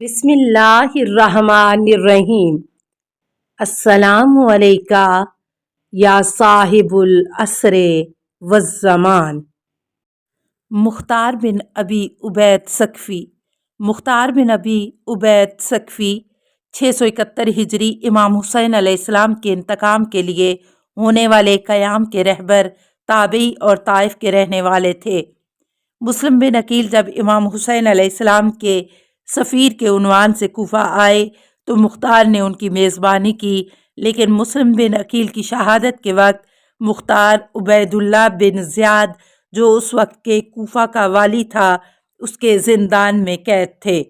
بسم اللہ الرحمن الرحیم۔ السلام علیکہ یا صاحب العصر والزمان۔ مختار بن ابی عبید ثقفی 671 ہجری امام حسین علیہ السلام کے انتقام کے لیے ہونے والے قیام کے رہبر، تابعی اور طائف کے رہنے والے تھے۔ مسلم بن عقیل جب امام حسین علیہ السلام کے سفیر کے عنوان سے کوفہ آئے تو مختار نے ان کی میزبانی کی، لیکن مسلم بن عقیل کی شہادت کے وقت مختار عبید اللہ بن زیاد جو اس وقت کے کوفہ کا والی تھا اس کے زندان میں قید تھے۔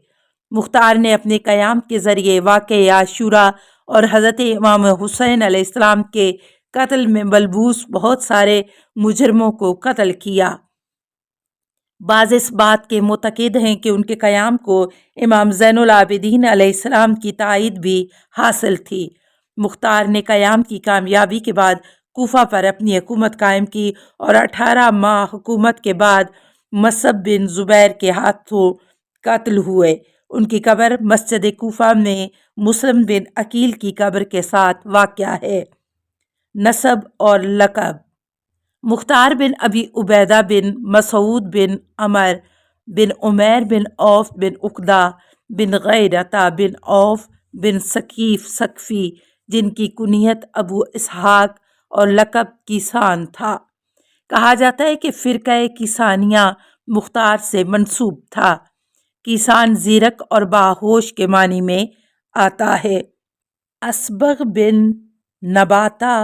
مختار نے اپنے قیام کے ذریعے واقعہ عاشوراء اور حضرت امام حسین علیہ السلام کے قتل میں ملبوس بہت سارے مجرموں کو قتل کیا۔ بعض اس بات کے معتقد ہیں کہ ان کے قیام کو امام زین العابدین علیہ السلام کی تائید بھی حاصل تھی۔ مختار نے قیام کی کامیابی کے بعد کوفہ پر اپنی حکومت قائم کی اور 18 ماہ حکومت کے بعد مصعب بن زبیر کے ہاتھوں قتل ہوئے۔ ان کی قبر مسجد کوفہ میں مسلم بن عقیل کی قبر کے ساتھ واقع ہے۔ نسب اور لقب: مختار بن ابی عبیدہ بن مسعود بن عمر بن عمیر بن عوف بن عقدہ بن غیرۃ بن عوف بن ثقیف ثقفی، جن کی کنیت ابو اسحاق اور لقب کیسان تھا۔ کہا جاتا ہے کہ فرقہ کیسانیہ مختار سے منسوب تھا۔ کیسان زیرک اور باہوش کے معنی میں آتا ہے۔ اصبغ بن نباتہ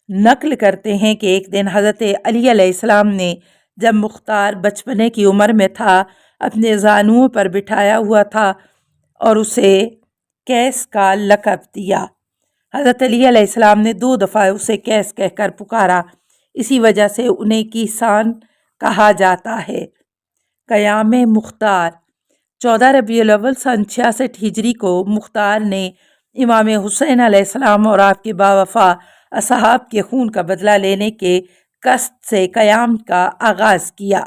نقل کرتے ہیں کہ ایک دن حضرت علی علیہ السلام نے جب مختار بچپنے کی عمر میں تھا اپنے زانوؤں پر بٹھایا ہوا تھا اور اسے کیس کا لقب دیا۔ حضرت علی علیہ السلام نے 2 دفعہ اسے کیس کہہ کر پکارا، اسی وجہ سے انہیں کیسان کہا جاتا ہے۔ قیام مختار: 14 ربیع الاول سن 66 ہجری کو مختار نے امام حسین علیہ السلام اور آپ کے باوفا اصحاب کے خون کا بدلہ لینے کے قصد سے قیام کا آغاز کیا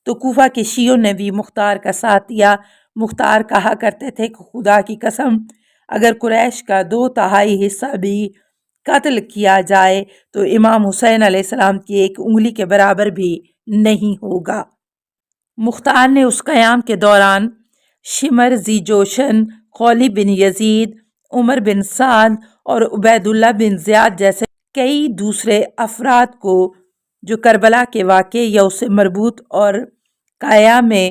تو کوفہ کے شیعوں نے بھی مختار کا ساتھ دیا۔ مختار کہا کرتے تھے کہ خدا کی قسم اگر قریش کا 2/3 حصہ بھی قتل کیا جائے تو امام حسین علیہ السلام کی 1 انگلی کے برابر بھی نہیں ہوگا۔ مختار نے اس قیام کے دوران شمر ذی جوشن، خولی بن یزید، عمر بن سعد اور عبید اللہ بن زیاد جیسے کئی دوسرے افراد کو جو کربلا کے واقعے یا اس سے مربوط اور قیام میں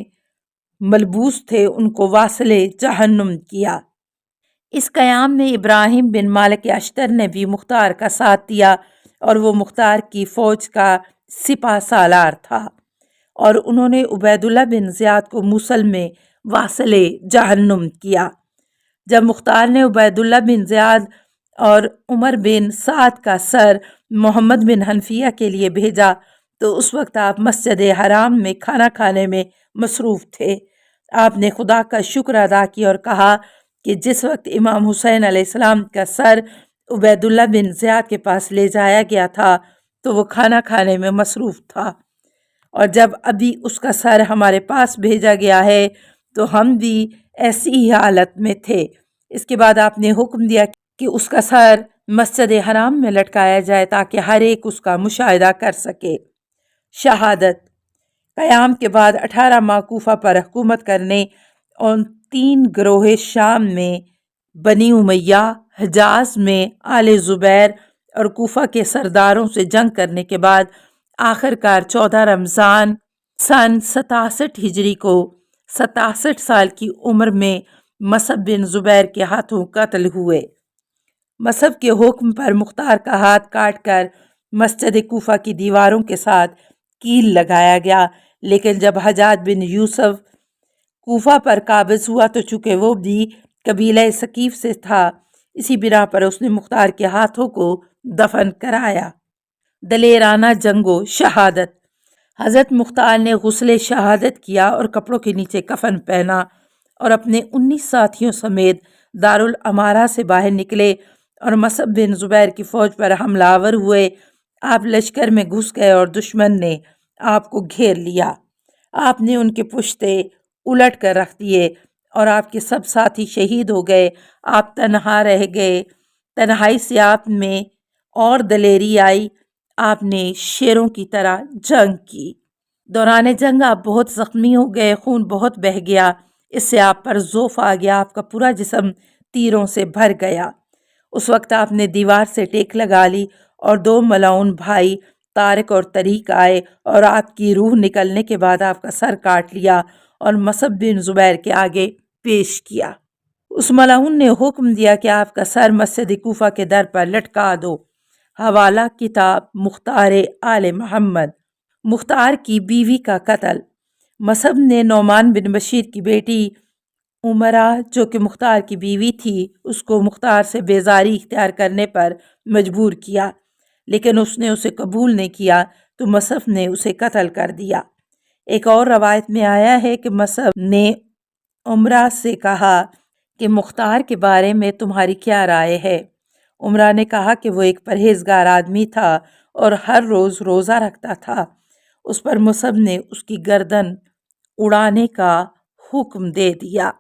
ملبوس تھے ان کو واصل جہنم کیا۔ اس قیام میں ابراہیم بن مالک اشتر نے بھی مختار کا ساتھ دیا اور وہ مختار کی فوج کا سپہ سالار تھا اور انہوں نے عبید اللہ بن زیاد کو موصل میں واصل جہنم کیا۔ جب مختار نے عبید اللہ بن زیاد اور عمر بن سعد کا سر محمد بن حنفیہ کے لیے بھیجا تو اس وقت آپ مسجد حرام میں کھانا کھانے میں مصروف تھے۔ آپ نے خدا کا شکر ادا کیا اور کہا کہ جس وقت امام حسین علیہ السلام کا سر عبید اللہ بن زیاد کے پاس لے جایا گیا تھا تو وہ کھانا کھانے میں مصروف تھا، اور جب ابھی اس کا سر ہمارے پاس بھیجا گیا ہے تو ہم بھی ایسی ہی حالت میں تھے۔ اس کے بعد آپ نے حکم دیا کہ اس کا سر مسجد حرام میں لٹکایا جائے تاکہ ہر ایک اس کا مشاہدہ کر سکے۔ شہادت: قیام کے بعد 18 ماہ کوفہ پر حکومت کرنے اور 3 گروہ شام میں بنی امیہ، حجاز میں آل زبیر اور کوفہ کے سرداروں سے جنگ کرنے کے بعد آخر کار 14 رمضان سن 67 ہجری کو 67 سال کی عمر میں مصعب بن زبیر کے ہاتھوں قتل ہوئے۔ مصعب کے حکم پر مختار کا ہاتھ کاٹ کر مسجد کوفہ کی دیواروں کے ساتھ کیل لگایا گیا، لیکن جب حجاج بن یوسف کوفہ پر قابض ہوا تو چونکہ وہ بھی قبیلہ ثقیف سے تھا اسی بنا پر اس نے مختار کے ہاتھوں کو دفن کرایا۔ دلیرانہ جنگ و شہادت: حضرت مختار نے غسل شہادت کیا اور کپڑوں کے نیچے کفن پہنا اور اپنے 19 ساتھیوں سمیت دارالامارہ سے باہر نکلے اور مصعب بن زبیر کی فوج پر حملہ آور ہوئے۔ آپ لشکر میں گھس گئے اور دشمن نے آپ کو گھیر لیا۔ آپ نے ان کے پشتے الٹ کر رکھ دیے اور آپ کے سب ساتھی شہید ہو گئے، آپ تنہا رہ گئے۔ تنہائی سے آپ میں اور دلیری آئی، آپ نے شیروں کی طرح جنگ کی۔ دوران جنگ آپ بہت زخمی ہو گئے، خون بہت بہہ گیا، اس سے آپ پر ضعف آ گیا، آپ کا پورا جسم تیروں سے بھر گیا۔ اس وقت آپ نے دیوار سے ٹیک لگا لی اور 2 ملعون بھائی طارق اور طریق آئے اور آپ کی روح نکلنے کے بعد آپ کا سر کاٹ لیا اور مصعب بن زبیر کے آگے پیش کیا۔ اس ملعون نے حکم دیا کہ آپ کا سر مسجد کوفہ کے در پر لٹکا دو۔ حوالہ کتاب مختار آل محمد۔ مختار کی بیوی کا قتل۔ مصعب نے نعمان بن بشیر کی بیٹی عمرہ جو کہ مختار کی بیوی تھی، اس کو مختار سے بیزاری اختیار کرنے پر مجبور کیا، لیکن اس نے اسے قبول نہیں کیا تو مصعب نے اسے قتل کر دیا۔ ایک اور روایت میں آیا ہے کہ مصعب نے عمرہ سے کہا کہ مختار کے بارے میں تمہاری کیا رائے ہے؟ عمرہ نے کہا کہ وہ ایک پرہیزگار آدمی تھا اور ہر روز روزہ رکھتا تھا۔ اس پر مصعب نے اس کی گردن اڑانے کا حکم دے دیا،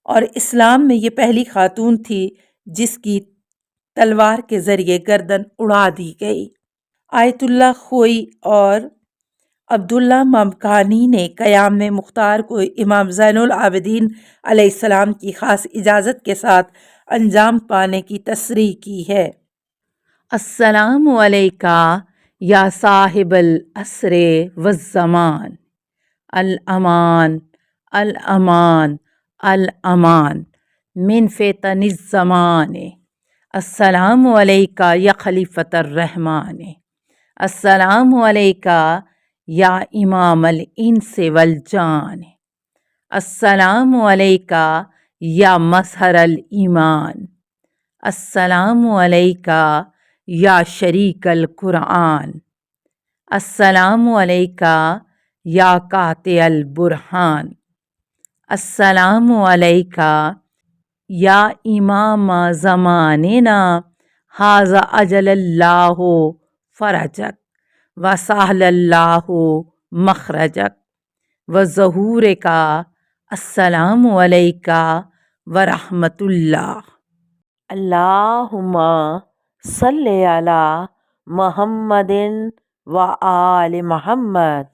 اور اسلام میں یہ پہلی خاتون تھی جس کی تلوار کے ذریعے گردن اڑا دی گئی۔ آیت اللہ خوئی اور عبداللہ ممکانی نے قیام میں مختار کو امام زین العابدین علیہ السلام کی خاص اجازت کے ساتھ انجام پانے کی تصریح کی ہے۔ السلام علیکہ یا صاحب العصر والزمان، الامان الامان الامان من فتن الزمان، السلام علیکہ یا خلیفۃ الرحمن، السلام علیکہ یا امام الانس والجان، السلام علیکہ یا مظہر الایمان، السلام علیکہ یا شریک القرآن، السلام علیکہ یا قاطع البرہان، السلام علیکہ یا امام زماننا ھذا اجل اللہ فرجک وسہل اللہ مخرجک وظہورک، السلام علیکہ ورحمۃ اللہ۔ اللہم صلی علی محمد و آل محمد۔